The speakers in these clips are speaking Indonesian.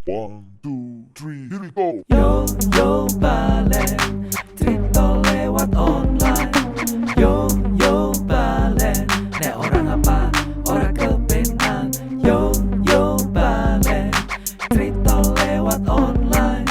One, two, three, here we go. Yo, yo, balen, cerita lewat online. Yo, yo, balen, nek orang apa, orang kepenang. Yo, yo, balen, cerita lewat online.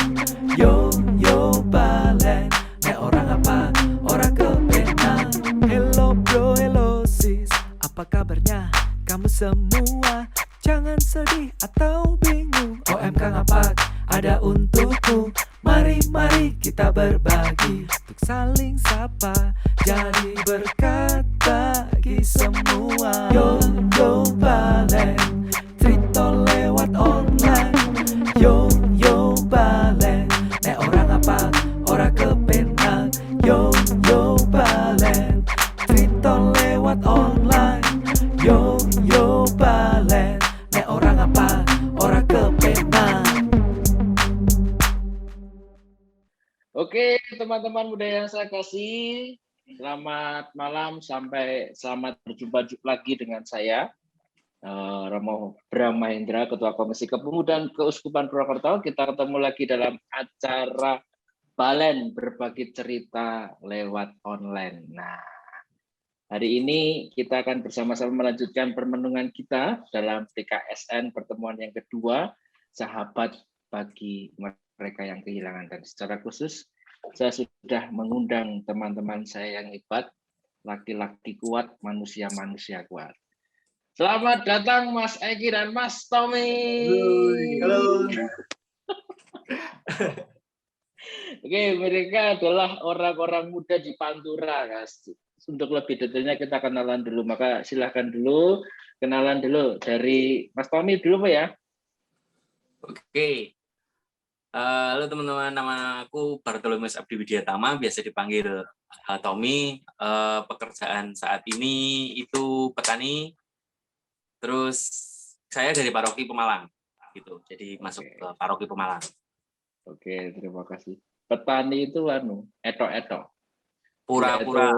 Yo, yo, balen, nek orang apa, orang kepenang. Hello bro, hello sis, apa kabarnya kamu semua? Jangan sedih atau bingung, OMK ngapak ada untukku. Mari, mari kita berbagi untuk saling sapa, jadi berkat bagi semua. Yo, yo, balen, cerita lewat online. Yo, yo, balen, nek orang apa, orang kepenang. Yo, yo, balen, cerita lewat online. Yo, yo, balen, nek orang apa, orang kepenang. Oke, teman-teman muda yang saya kasih, selamat malam sampai selamat berjumpa lagi dengan saya, Romo Brahmahendra, Ketua Komisi Kepemudaan Keuskupan Purwokerto. Kita ketemu lagi dalam acara Balen Berbagi Cerita lewat online. Nah, hari ini kita akan bersama-sama melanjutkan permenungan kita dalam PKSN pertemuan yang kedua, Sahabat bagi mereka yang kehilangan. Dan secara khusus saya sudah mengundang teman-teman saya yang hebat, laki-laki kuat, manusia-manusia kuat. Selamat datang Mas Eki dan Mas Tommy. Halo. Oke, mereka adalah orang-orang muda di Pantura, guys. Untuk lebih detailnya kita kenalan dulu, maka silahkan dulu kenalan dulu dari Mas Tommy dulu Pak ya. Oke. Halo teman-teman, nama aku Bartolomeus Abdi Widyatama, biasa dipanggil Tommy. Pekerjaan saat ini itu petani. Terus saya dari paroki Pemalang, gitu. Jadi masuk ke paroki Pemalang. Oke, terima kasih. Petani itu eto-eto. Pura-pura.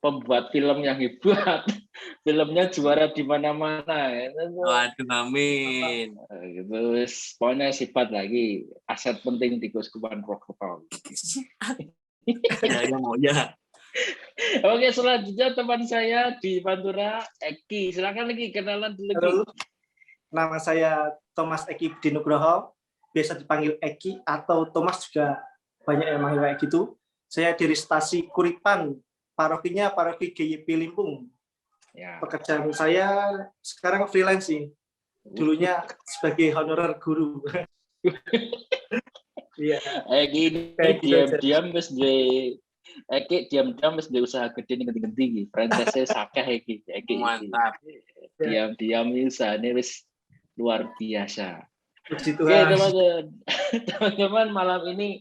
Pembuat film yang hebat. Filmnya juara di mana-mana. Waduh, amin. Gitu, pokoknya sifat lagi aset penting di Keuskupan Purwokerto. Ya. Oke, selanjutnya teman saya di Pantura, Eki. Silakan lagi kenalan dulu. Halo, nama saya Thomas Eki Budi Nugroho, biasa dipanggil Eki atau Thomas, juga banyak yang manggil kayak gitu. Saya dari stasi Kuripan, parokinya paroki GYP Limpung. Ya. Pekerjaan saya sekarang freelance sih. Dulunya sebagai honorer guru. Iya. Eki ini diam-diam wis duwe Eki diam-diam wis duwe usaha gede ning ngendi-ngendi. Franchise sakeh Eki. Mantap. Diam-diam usahane wis luar biasa. Puji Oke, Tuhan. teman-teman, malam ini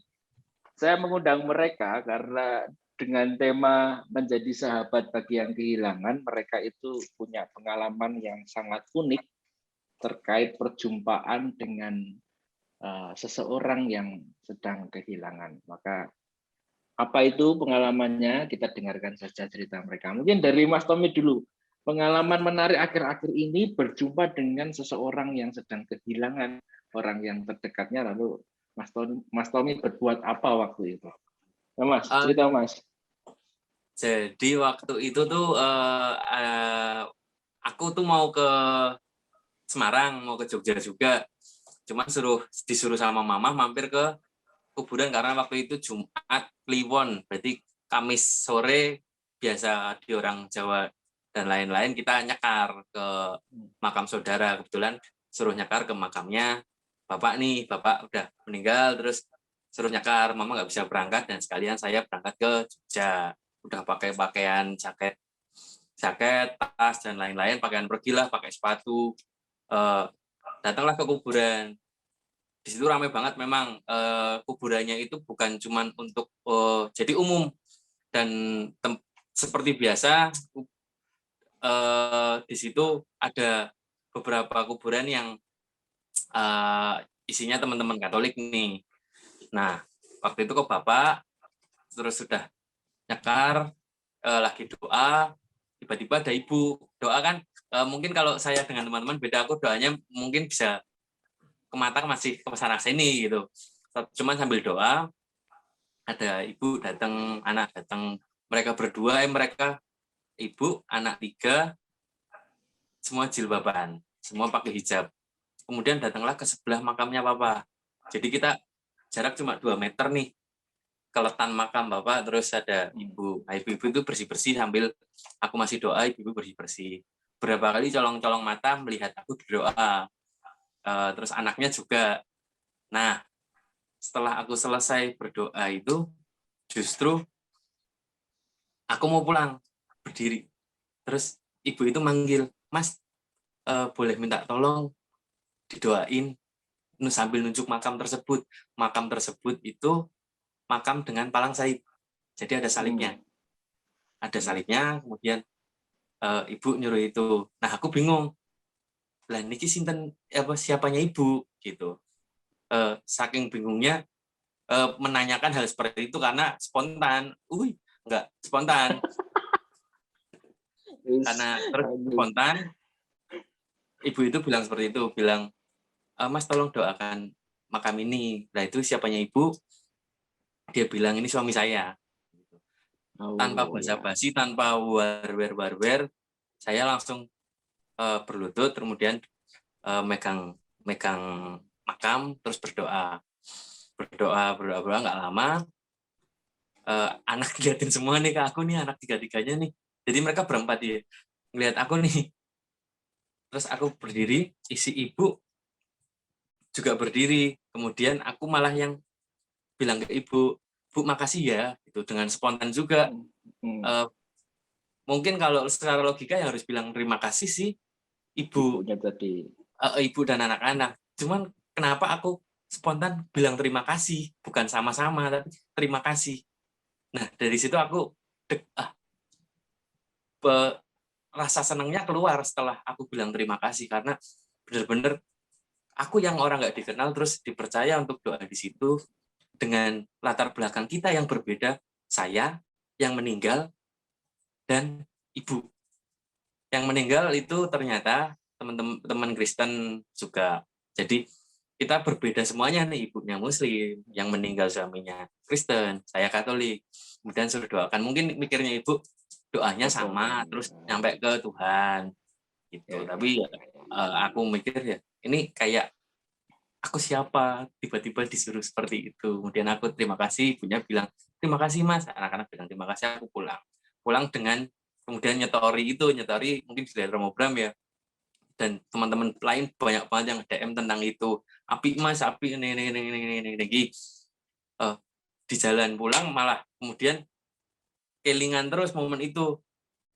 saya mengundang mereka karena dengan tema menjadi sahabat bagi yang kehilangan, mereka itu punya pengalaman yang sangat unik terkait perjumpaan dengan seseorang yang sedang kehilangan. Maka apa itu pengalamannya? Kita dengarkan saja cerita mereka. Mungkin dari Mas Tommy dulu. Pengalaman menarik akhir-akhir ini berjumpa dengan seseorang yang sedang kehilangan orang yang terdekatnya, lalu Mas Tommy berbuat apa waktu itu? Ya, Mas, cerita Mas. Jadi waktu itu tuh aku tuh mau ke Semarang, mau ke Jogja juga. Cuma disuruh sama mama mampir ke kuburan karena waktu itu Jumat Kliwon, berarti Kamis sore biasa di orang Jawa dan lain-lain kita nyekar ke makam saudara. Kebetulan suruh nyekar ke makamnya bapak nih, bapak udah meninggal, terus suruh nyekar, mama nggak bisa berangkat dan sekalian saya berangkat ke Jogja. Udah pakai pakaian jaket, tas dan lain-lain, pakaian pergilah, pakai sepatu. Datanglah ke kuburan. Di situ ramai banget memang. Kuburannya itu bukan cuman untuk jadi umum dan seperti biasa di situ ada beberapa kuburan yang isinya teman-teman Katolik nih. Nah, waktu itu ke bapak terus sudah nyekar, lagi doa, tiba-tiba ada ibu doa kan. Mungkin kalau saya dengan teman-teman beda, aku doanya mungkin bisa ke mata masih ke sana sini gitu. Cuman sambil doa, ada ibu datang, anak datang, mereka berdua, mereka ibu, anak 3, semua jilbaban, semua pakai hijab. Kemudian datanglah ke sebelah makamnya Papa. Jadi kita jarak cuma 2 meter nih, keletan makam Bapak, terus ada ibu. Nah, ibu-ibu itu bersih-bersih sambil aku masih doa, ibu-ibu bersih-bersih. Berapa kali colong-colong mata melihat aku berdoa. Terus anaknya juga. Nah, setelah aku selesai berdoa itu, justru aku mau pulang, berdiri. Terus ibu itu manggil, Mas, boleh minta tolong didoain sambil nunjuk makam tersebut. Makam tersebut itu makam dengan palang salib. Jadi ada salibnya. Ada salibnya, kemudian ibu nyuruh itu. Nah, aku bingung. Lah niki sinten siapanya ibu gitu. Saking bingungnya menanyakan hal seperti itu karena spontan. Enggak spontan. Karena terus spontan ibu itu bilang seperti itu, bilang, Mas tolong doakan makam ini. Nah itu siapanya ibu? Dia bilang ini suami saya. Tanpa basa-basi, tanpa war-war, saya langsung berlutut, kemudian megang makam, terus berdoa nggak lama. Anak liatin semua nih ke aku nih, anak 3-3-nya nih. Jadi mereka berempat ya, ngeliat aku nih. Terus aku berdiri, isi ibu juga berdiri. Kemudian aku malah yang bilang ke ibu, Bu makasih ya, gitu dengan spontan juga. Mungkin kalau secara logika yang harus bilang terima kasih sih ibu dan anak-anak. Cuman kenapa aku spontan bilang terima kasih, bukan sama-sama tapi terima kasih. Nah dari situ aku rasa senangnya keluar setelah aku bilang terima kasih, karena benar-benar aku yang orang nggak dikenal terus dipercaya untuk doa di situ. Dengan latar belakang kita yang berbeda, saya yang meninggal dan ibu. Yang meninggal itu ternyata teman-teman Kristen juga. Jadi kita berbeda semuanya nih, ibunya Muslim, yang meninggal suaminya Kristen, saya Katolik. Kemudian suruh doakan. Mungkin mikirnya ibu doanya sama, terus nyampe ke Tuhan. Gitu. Tapi aku mikir ya, ini kayak aku siapa, tiba-tiba disuruh seperti itu. Kemudian aku terima kasih, ibunya bilang, terima kasih Mas. Anak-anak bilang terima kasih, aku pulang. Pulang dengan kemudian nyetori mungkin di Romo Bram ya. Dan teman-teman lain banyak banget yang DM tentang itu. Api Mas, api ini. Di jalan pulang malah kemudian kelingan terus momen itu.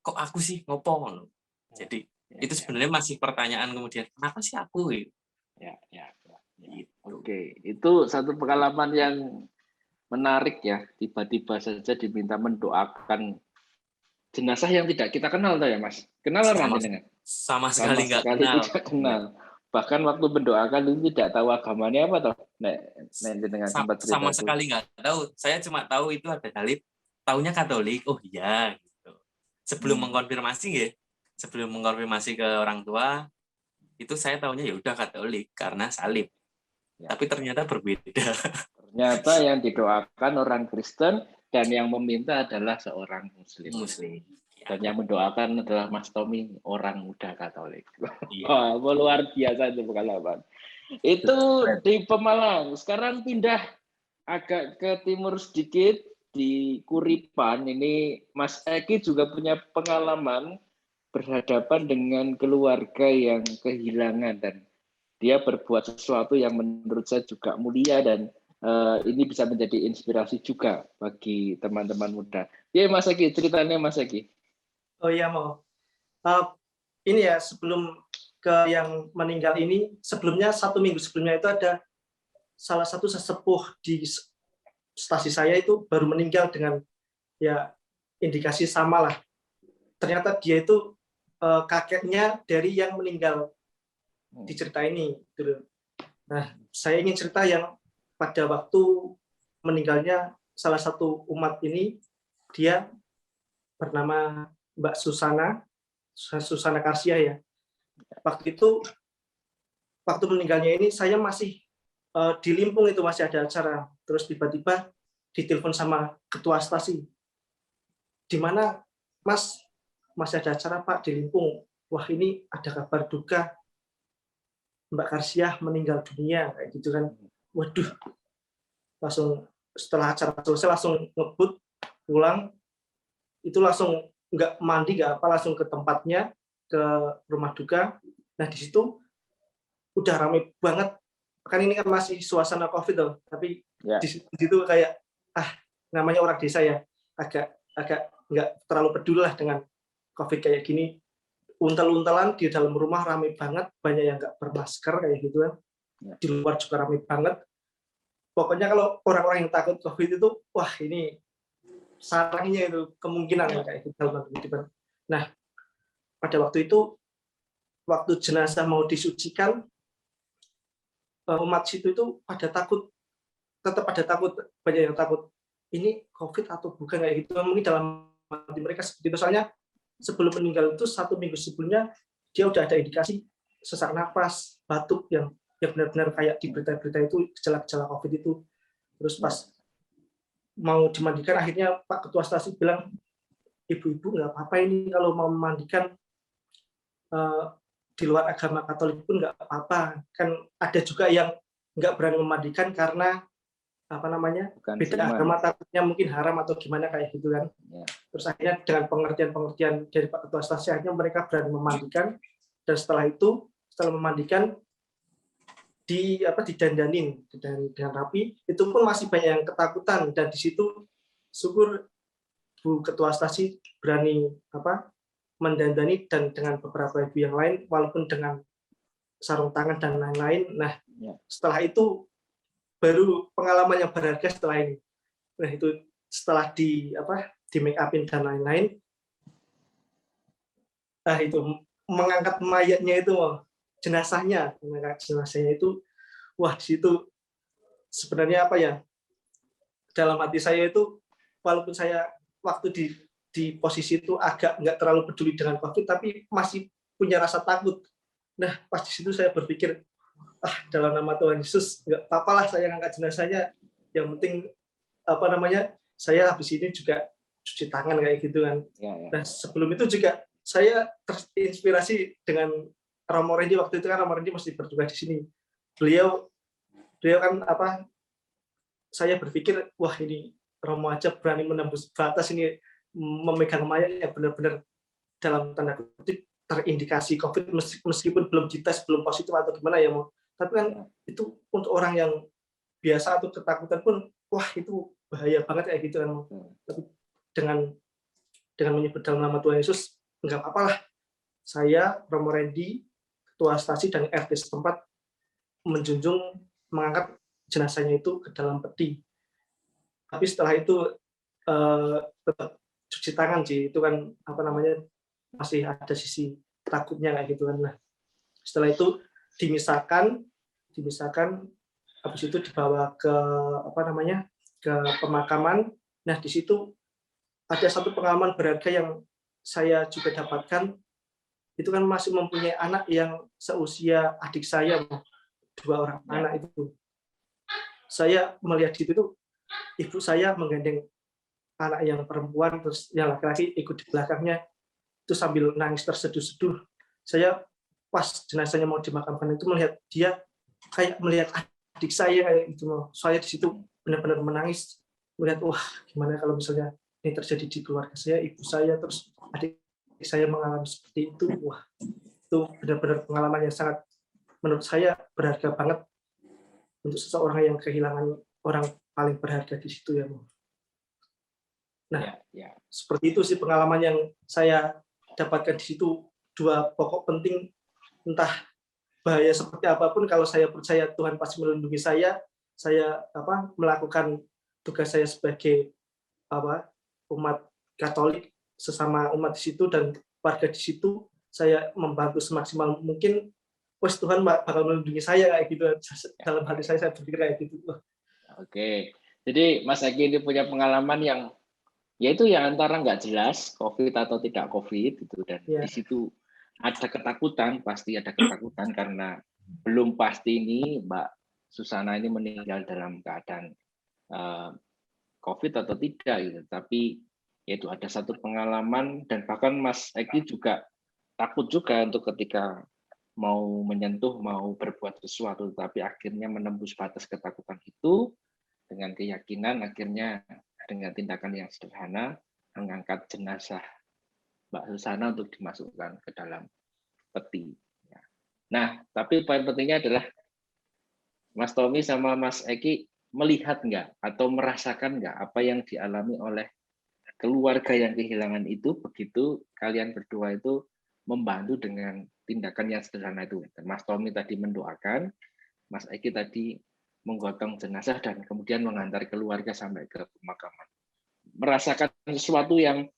Kok aku sih ngopo? Jadi itu sebenarnya masih pertanyaan kemudian, kenapa sih aku? Ya. Oke, itu satu pengalaman yang menarik ya. Tiba-tiba saja diminta mendoakan jenazah yang tidak kita kenal tuh ya Mas. Kenal orang dengan? Sama sekali nggak kenal. Bahkan waktu mendoakan itu tidak tahu agamanya apa toh. Dengan sama sekali nggak tahu. Saya cuma tahu itu ada salib. Taunya Katolik. Oh iya gitu. Sebelum mengkonfirmasi ke orang tua, itu saya tahunya ya udah Katolik karena salib. Ya. Tapi ternyata berbeda. Ternyata yang didoakan orang Kristen dan yang meminta adalah seorang Muslim. Dan yang mendoakan adalah Mas Tommy, orang muda Katolik. Iya. Oh, luar biasa itu pengalaman. Itu di Pemalang. Sekarang pindah agak ke timur sedikit, di Kuripan. Ini Mas Eki juga punya pengalaman berhadapan dengan keluarga yang kehilangan, dan dia berbuat sesuatu yang menurut saya juga mulia, dan ini bisa menjadi inspirasi juga bagi teman-teman muda. Ya Mas Eki, ceritanya Mas Eki. Oh iya mau. Ini ya, sebelum ke yang meninggal ini, sebelumnya 1 minggu sebelumnya itu ada salah satu sesepuh di stasi saya itu baru meninggal dengan ya indikasi sama lah. Ternyata dia itu kakeknya dari yang meninggal di cerita ini. Nah, saya ingin cerita yang pada waktu meninggalnya salah satu umat ini, dia bernama Mbak Susana Karsia ya. Waktu itu waktu meninggalnya ini saya masih di Limpung, itu masih ada acara. Terus tiba-tiba ditelepon sama ketua stasi. Di mana, Mas, masih ada acara Pak di Limpung. Wah, ini ada kabar duka. Mbak Karsiah meninggal dunia, kayak gitu kan. Waduh, langsung setelah acara selesai langsung ngebut pulang, itu langsung nggak mandi nggak apa, langsung ke tempatnya, ke rumah duka. Nah di situ udah rame banget, kan ini kan masih suasana COVID loh, tapi di situ kayak namanya orang desa ya, agak nggak terlalu peduli lah dengan COVID kayak gini. Untel-untelan di dalam rumah rame banget, banyak yang nggak bermasker kayak gitu kan. Di luar juga rame banget. Pokoknya kalau orang-orang yang takut COVID itu, wah ini sarangnya itu kemungkinan kayak gitu. Nah, pada waktu itu, waktu jenazah mau disucikan, umat situ itu pada takut, tetap pada takut, banyak yang takut. Ini COVID atau bukan kayak gitu. Mungkin dalam hati mereka seperti itu. Soalnya sebelum meninggal itu 1 minggu sebelumnya dia udah ada indikasi sesak napas, batuk yang benar-benar kayak di berita-berita itu gejala-gejala COVID itu. Terus pas mau dimandikan, akhirnya Pak Ketua Stasi bilang, ibu-ibu nggak apa-apa ini kalau mau memandikan di luar agama Katolik pun nggak apa-apa. Kan ada juga yang nggak berani memandikan karena beda agama, takutnya mungkin haram atau gimana kayak gitu kan. Terus akhirnya dengan pengertian dari Pak Ketua Stasi, akhirnya mereka berani memandikan, dan setelah memandikan didandanin dengan rapi. Itu pun masih banyak yang ketakutan, dan di situ syukur Bu Ketua Stasi berani mendandani, dan dengan beberapa ibu yang lain, walaupun dengan sarung tangan dan lain-lain. Nah, setelah itu baru pengalaman yang berharga setelah ini. Nah, itu setelah di make upin dan lain-lain. Nah, itu mengangkat mayatnya itu, jenazahnya itu, wah di situ sebenarnya dalam hati saya itu, walaupun saya waktu di posisi itu agak nggak terlalu peduli dengan COVID, tapi masih punya rasa takut. Nah, pas di situ saya berpikir, dalam nama Tuhan Yesus nggak apa-apa lah saya ngangkat jenazahnya, yang penting saya habis ini juga cuci tangan kayak gitu kan. Nah, sebelum itu juga saya terinspirasi dengan Romo Rendy. Waktu itu kan Romo Rendy masih bertugas di sini. Beliau kan saya berpikir, wah ini Romo aja berani menembus batas ini, memegang mayat yang benar-benar dalam tanda kutip terindikasi COVID, meskipun belum dites, belum positif atau gimana ya, tapi kan itu untuk orang yang biasa atau ketakutan pun, wah itu bahaya banget kayak gitu kan. Tapi dengan menyebut dalam nama Tuhan Yesus, nggak apa-apa lah. Saya, Romo Rendy, Ketua Stasi dan RT setempat menjunjung, mengangkat jenazahnya itu ke dalam peti. Tapi setelah itu tetap cuci tangan sih, itu kan masih ada sisi takutnya kayak gitu kan. Nah, setelah itu dimisahkan, habis itu dibawa ke ke pemakaman. Nah, di situ ada satu pengalaman berharga yang saya juga dapatkan. Itu kan masih mempunyai anak yang seusia adik saya, 2 orang anak itu. Saya melihat di situ, ibu saya menggandeng anak yang perempuan, terus yang laki-laki ikut di belakangnya, itu sambil nangis terseduh-seduh. Saya pas jenazahnya mau dimakamkan itu melihat dia kayak melihat adik saya kayak gitu. Saya di situ benar-benar menangis, melihat wah gimana kalau misalnya ini terjadi di keluarga saya, ibu saya, terus adik saya mengalami seperti itu. Wah, itu benar-benar pengalaman yang sangat, menurut saya, berharga banget untuk seseorang yang kehilangan orang paling berharga di situ ya. Nah, seperti itu sih pengalaman yang saya dapatkan di situ. 2 pokok penting, entah bahaya seperti apapun, kalau saya percaya Tuhan pasti melindungi saya melakukan tugas saya sebagai umat Katolik, sesama umat di situ dan warga di situ, saya membantu semaksimal mungkin. Tuhan bakal melindungi saya kayak gitu. Dalam hati saya berpikir kayak gitu. Oke, jadi Mas Agi ini punya pengalaman yang yaitu yang antara nggak jelas COVID atau tidak COVID itu, dan di situ ada ketakutan, pasti ada ketakutan karena belum pasti ini Mbak Susana ini meninggal dalam keadaan COVID atau tidak gitu. Tapi yaitu ada satu pengalaman dan bahkan Mas Eki juga takut juga untuk ketika mau menyentuh, mau berbuat sesuatu, tapi akhirnya menembus batas ketakutan itu dengan keyakinan, akhirnya dengan tindakan yang sederhana mengangkat jenazah Mbak Susana untuk dimasukkan ke dalam peti. Nah, tapi poin pentingnya adalah Mas Tommy sama Mas Eki melihat nggak atau merasakan nggak apa yang dialami oleh keluarga yang kehilangan itu begitu kalian berdua itu membantu dengan tindakan yang sederhana itu. Mas Tommy tadi mendoakan, Mas Eki tadi menggotong jenazah dan kemudian mengantar keluarga sampai ke pemakaman. Merasakan sesuatu yang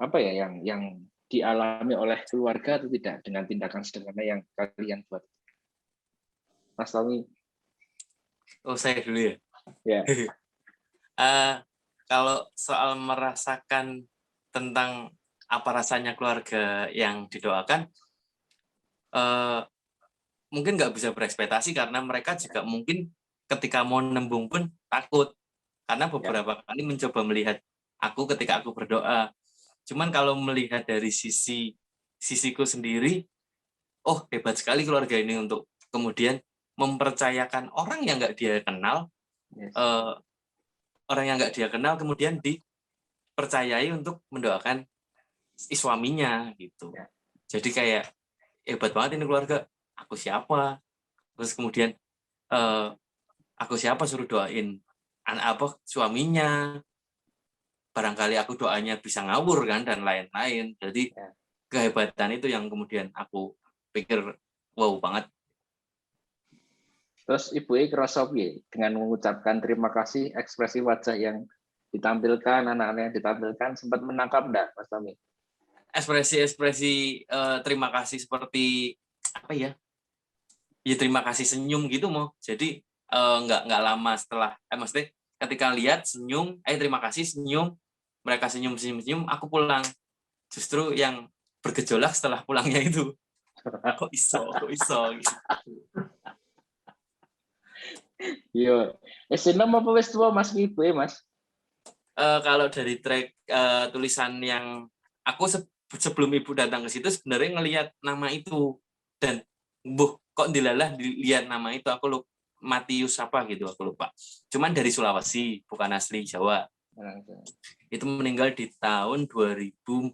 apa ya, yang dialami oleh keluarga atau tidak dengan tindakan sederhana yang kalian buat. Mas Tommy. Oh, saya dulu ya. Ya. Kalau soal merasakan tentang apa rasanya keluarga yang didoakan, mungkin nggak bisa berekspektasi karena mereka juga mungkin ketika mau nembung pun takut karena beberapa kali mencoba melihat aku ketika aku berdoa. Cuman kalau melihat dari sisiku sendiri, oh hebat sekali keluarga ini untuk kemudian mempercayakan orang yang nggak dia kenal, orang yang nggak dia kenal kemudian dipercayai untuk mendoakan suaminya gitu. Jadi kayak hebat banget ini keluarga. Aku siapa? Terus kemudian aku siapa suruh doain anak suaminya. Barangkali aku doanya bisa ngawur kan dan lain-lain. Jadi kehebatan itu yang kemudian aku pikir wow banget. Terus Ibu E kerasa dengan mengucapkan terima kasih, ekspresi wajah yang ditampilkan, anak-anak yang ditampilkan, sempat menangkap enggak, Mas Tommy? Ekspresi terima kasih seperti apa ya? Ya terima kasih senyum gitu mau. Jadi nggak lama setelah, maksudnya ketika lihat senyum, terima kasih senyum, mereka senyum, aku pulang. Justru yang bergejolak setelah pulangnya itu. Kok iso gitu. Iya. Esenam apa wis tua Mas Ibu E, Mas? Kalau dari track tulisan yang aku sebelum Ibu datang ke situ sebenarnya ngelihat nama itu dan kok dilalah dilihat nama itu aku lupa Matius apa gitu aku lupa. Cuman dari Sulawesi bukan asli Jawa. Itu meninggal di tahun 2014.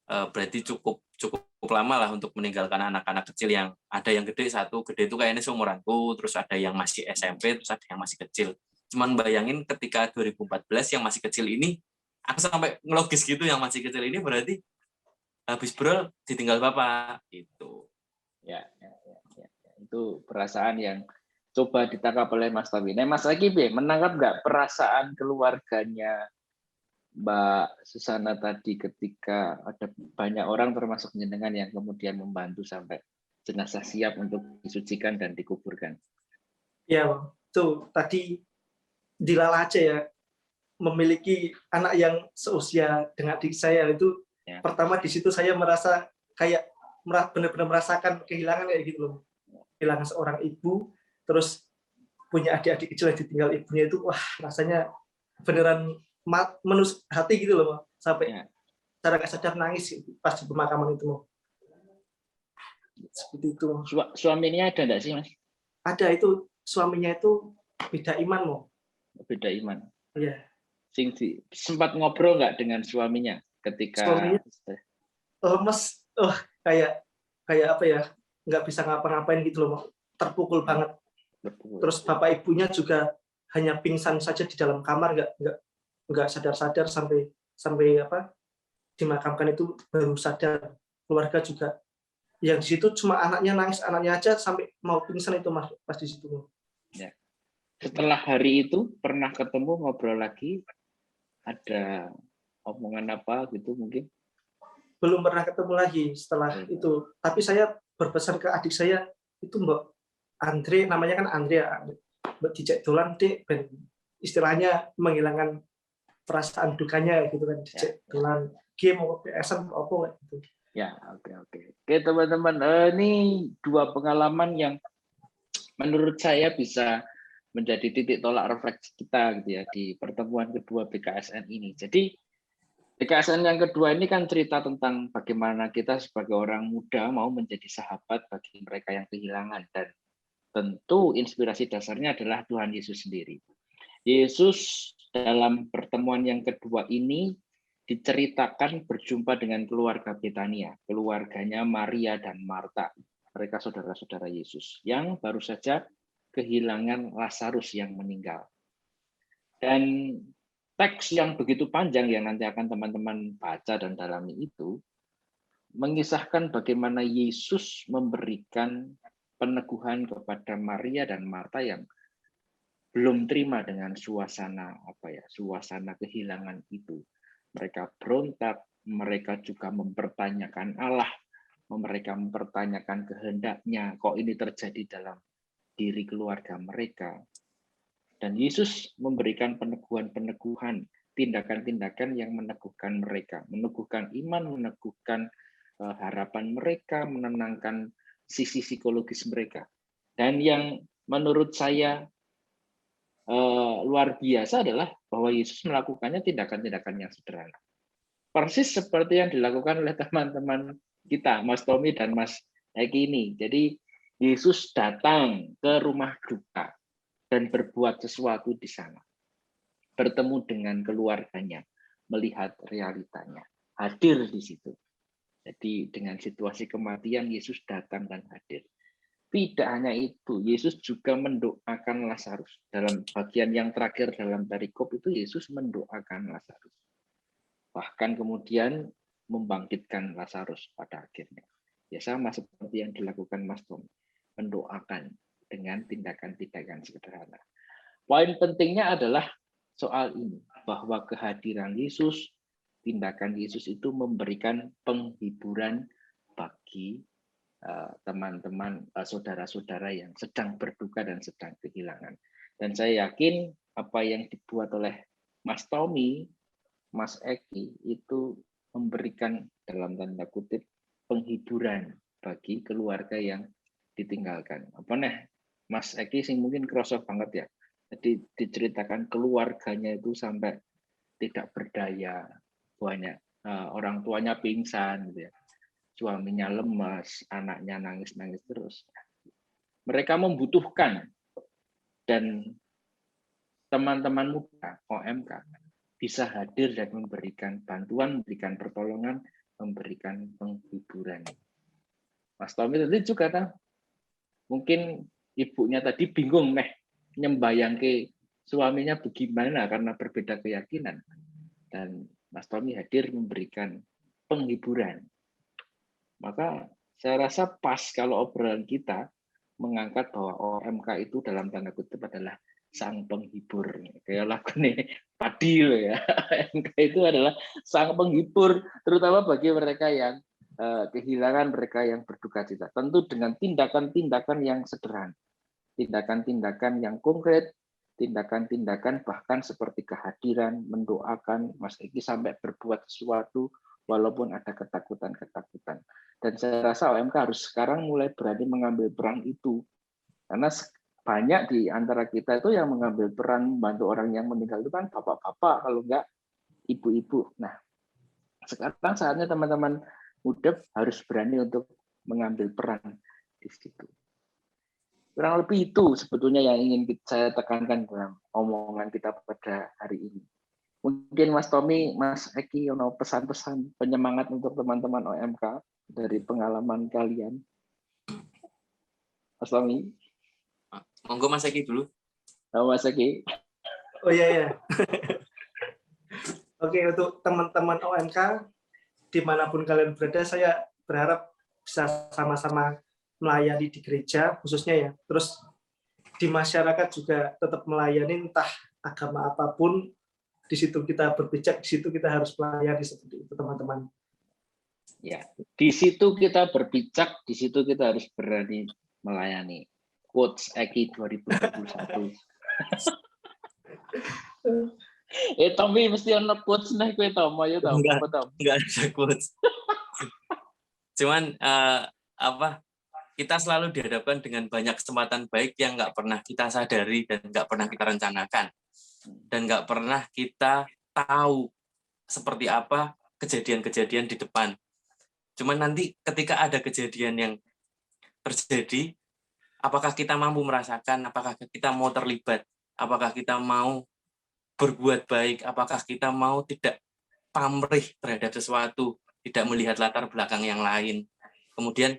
Berarti cukup lama lah untuk meninggalkan anak-anak kecil yang ada yang gede gede itu kayaknya seumuranku, terus ada yang masih SMP, terus ada yang masih kecil. Cuman bayangin ketika 2014 yang masih kecil ini, aku sampai ngelogis gitu yang masih kecil ini berarti habis bro ditinggal bapak gitu. Ya. Itu perasaan yang coba ditangkap oleh Mas Tommy. Nah, Mas Eki menangkap nggak perasaan keluarganya Mbak Susana tadi ketika ada banyak orang termasuk jenengan yang kemudian membantu sampai jenazah siap untuk disucikan dan dikuburkan? Ya, tuh tadi dilala aja ya, memiliki anak yang seusia dengan adik saya itu pertama di situ saya merasa kayak benar-benar merasakan kehilangan kayak gitu loh. Kehilangan seorang ibu, terus punya adik-adik kecil yang ditinggal ibunya itu, wah rasanya beneran menusuk hati gitu loh, sampai cara nggak sadar nangis pas di pemakaman itu. Seperti itu. Suaminya ada nggak sih Mas? Ada, itu suaminya itu beda iman mau. Beda iman. Iya. Sempat ngobrol nggak dengan suaminya ketika? Suaminya lemes, kayak apa ya? Nggak bisa ngapa-ngapain gitu loh, terpukul banget. Terus bapak ibunya juga hanya pingsan saja di dalam kamar, nggak sadar-sadar sampai apa dimakamkan itu baru sadar. Keluarga juga yang di situ cuma anaknya nangis, anaknya aja sampai mau pingsan itu Mas pas di situ. Ya. Setelah hari itu pernah ketemu, ngobrol lagi, ada omongan apa gitu mungkin? Belum pernah ketemu lagi setelah itu. Tapi saya berpesan ke adik saya itu Mbak Andre, namanya kan Andrea, Mbak dicek dolan dek, istilahnya menghilangkan perasaan dukanya gitu kan, dicek dolan game atau PS apa gitu. Ya, oke teman-teman, ini dua pengalaman yang menurut saya bisa menjadi titik tolak refleksi kita gitu ya di pertemuan kedua BKSN ini. Jadi BKSN yang kedua ini kan cerita tentang bagaimana kita sebagai orang muda mau menjadi sahabat bagi mereka yang kehilangan, dan tentu inspirasi dasarnya adalah Tuhan Yesus sendiri. Yesus dalam pertemuan yang kedua ini diceritakan berjumpa dengan keluarga Betania, keluarganya Maria dan Marta. Mereka saudara-saudara Yesus yang baru saja kehilangan Lazarus yang meninggal. Dan teks yang begitu panjang yang nanti akan teman-teman baca dan dalami itu mengisahkan bagaimana Yesus memberikan peneguhan kepada Maria dan Marta yang belum terima dengan suasana suasana kehilangan itu. Mereka berontak, mereka juga mempertanyakan Allah, mereka mempertanyakan kehendaknya, kok ini terjadi dalam diri keluarga mereka. Dan Yesus memberikan peneguhan-peneguhan, tindakan-tindakan yang meneguhkan mereka, meneguhkan iman, meneguhkan harapan mereka, menenangkan sisi psikologis mereka. Dan yang menurut saya luar biasa adalah bahwa Yesus melakukannya tindakan-tindakan yang sederhana. Persis seperti yang dilakukan oleh teman-teman kita, Mas Tommy dan Mas Eki ini. Jadi Yesus datang ke rumah duka dan berbuat sesuatu di sana. Bertemu dengan keluarganya, melihat realitanya, hadir di situ. Jadi dengan situasi kematian Yesus datang dan hadir. Tidak hanya itu, Yesus juga mendoakan Lazarus. Dalam bagian yang terakhir dalam perikop itu Yesus mendoakan Lazarus. Bahkan kemudian membangkitkan Lazarus pada akhirnya. Ya sama seperti yang dilakukan Mas Tom, mendoakan dengan tindakan-tindakan sederhana. Poin pentingnya adalah soal ini, bahwa kehadiran Yesus, tindakan Yesus itu memberikan penghiburan bagi teman-teman, saudara-saudara yang sedang berduka dan sedang kehilangan. Dan saya yakin apa yang dibuat oleh Mas Tommy, Mas Eki itu memberikan dalam tanda kutip penghiburan bagi keluarga yang ditinggalkan. Apa nih, Mas Eki sing mungkin kerasa banget ya. Jadi diceritakan keluarganya itu sampai tidak berdaya, banyak orang tuanya pingsan gitu ya. Suaminya lemas, anaknya nangis-nangis terus. Mereka membutuhkan, dan teman-teman muda OMK bisa hadir dan memberikan bantuan, memberikan pertolongan, memberikan penghiburan. Mas Tommy tadi juga kan, mungkin ibunya tadi bingung nyembayangke suaminya bagaimana karena berbeda keyakinan. Dan Mas Tommy hadir memberikan penghiburan. Maka saya rasa pas kalau obrolan kita mengangkat bahwa OMK itu dalam tanda kutip adalah sang penghibur. Kayak lagu nih Padi loh ya. OMK itu adalah sang penghibur, terutama bagi mereka yang kehilangan, mereka yang berduka cita. Tentu dengan tindakan-tindakan yang sederhana, tindakan-tindakan yang konkret, tindakan-tindakan bahkan seperti kehadiran, mendoakan, Mas Eki sampai berbuat sesuatu walaupun ada ketakutan-ketakutan. Dan saya rasa OMK harus sekarang mulai berani mengambil peran itu. Karena banyak di antara kita itu yang mengambil peran membantu orang yang meninggal itu kan bapak-bapak, kalau enggak ibu-ibu. Nah, sekarang saatnya teman-teman muda harus berani untuk mengambil peran di situ. Kurang lebih itu sebetulnya yang ingin saya tekankan dalam omongan kita pada hari ini. Mungkin Mas Tommy, Mas Eki, pesan-pesan penyemangat untuk teman-teman OMK dari pengalaman kalian. Mas Tommy. Monggo Mas Eki dulu. Mas Eki. Oh iya. Oke, untuk teman-teman OMK, dimanapun kalian berada, saya berharap bisa sama-sama melayani di gereja, khususnya ya. Terus di masyarakat juga tetap melayani, entah agama apapun. Di situ kita berpijak, di situ kita harus melayani seperti itu, teman-teman. Ya, di situ kita berpijak, di situ kita harus berani melayani. Quotes Eki 2021. Tommy mesti ada quotes nih kowe Tom, ayo Tom. Enggak ada quotes. Cuman kita selalu dihadapkan dengan banyak kesempatan baik yang nggak pernah kita sadari dan nggak pernah kita rencanakan dan nggak pernah kita tahu seperti apa kejadian-kejadian di depan. Cuman nanti ketika ada kejadian yang terjadi, apakah kita mampu merasakan, apakah kita mau terlibat, apakah kita mau berbuat baik, apakah kita mau tidak pamrih terhadap sesuatu, tidak melihat latar belakang yang lain, kemudian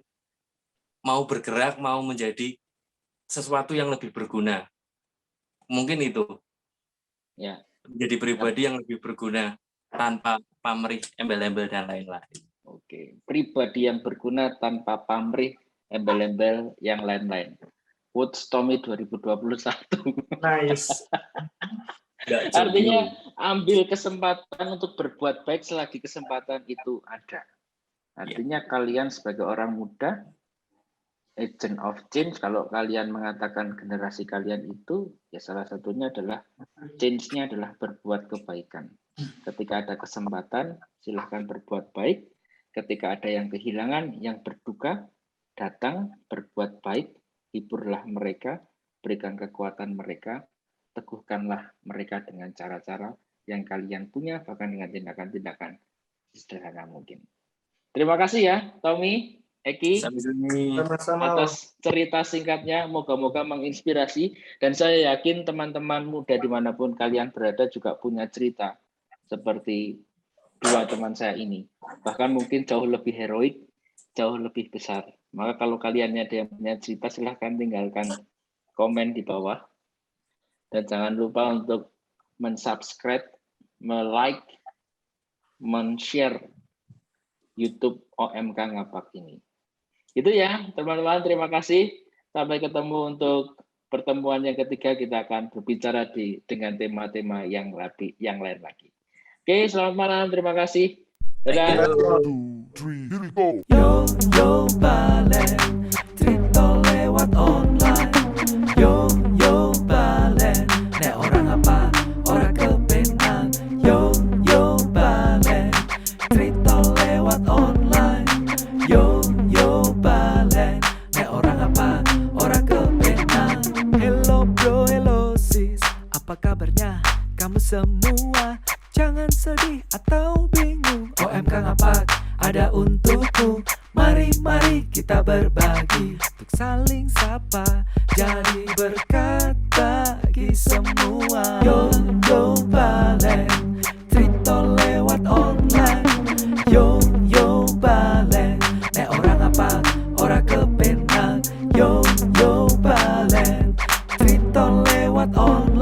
mau bergerak, mau menjadi sesuatu yang lebih berguna. Mungkin itu. Ya. Menjadi pribadi yang lebih berguna tanpa pamrih, embel-embel dan lain-lain. Oke, pribadi yang berguna tanpa pamrih, embel-embel yang lain-lain. Quotes Tommy 2021. Nice. Artinya ambil kesempatan untuk berbuat baik selagi kesempatan itu ada. Artinya kalian sebagai orang muda, agent of change, kalau kalian mengatakan generasi kalian itu, ya salah satunya adalah change-nya adalah berbuat kebaikan. Ketika ada kesempatan, silahkan berbuat baik. Ketika ada yang kehilangan, yang berduka, datang, berbuat baik, hiburlah mereka, berikan kekuatan mereka, teguhkanlah mereka dengan cara-cara yang kalian punya, bahkan dengan tindakan-tindakan sederhana mungkin. Terima kasih ya, Tommy, Eki, Sama-sama. atas cerita singkatnya. Moga-moga menginspirasi, dan saya yakin teman-teman muda dimanapun kalian berada juga punya cerita seperti dua teman saya ini. Bahkan mungkin jauh lebih heroik, jauh lebih besar. Maka kalau kalian ada yang punya cerita, silahkan tinggalkan komen di bawah. Dan jangan lupa untuk men-subscribe, me-like, men-share YouTube OMK Ngapak ini. Itu ya, teman-teman. Terima kasih. Sampai ketemu untuk pertemuan yang ketiga. Kita akan berbicara dengan tema-tema yang lain lagi. Oke, selamat malam. Terima kasih. Dadah. 1, 2, 3, here we go. Yo balen, cerita lewat online. Yo balen, nek orang apa, orang kepenang. Yo balen, cerita lewat online. Yo balen, nek orang apa, orang kepenang. Hello bro, hello sis, apa kabarnya kamu semua? Jangan sedih atau bingung, OMK Ngapak ada untukmu. Mari kita berbagi, untuk saling sapa, jadi berkat bagi semua. Yo balen, cerita lewat online. Yo balen, nek orang apa, orang kepenang. Yo balen, cerita lewat online.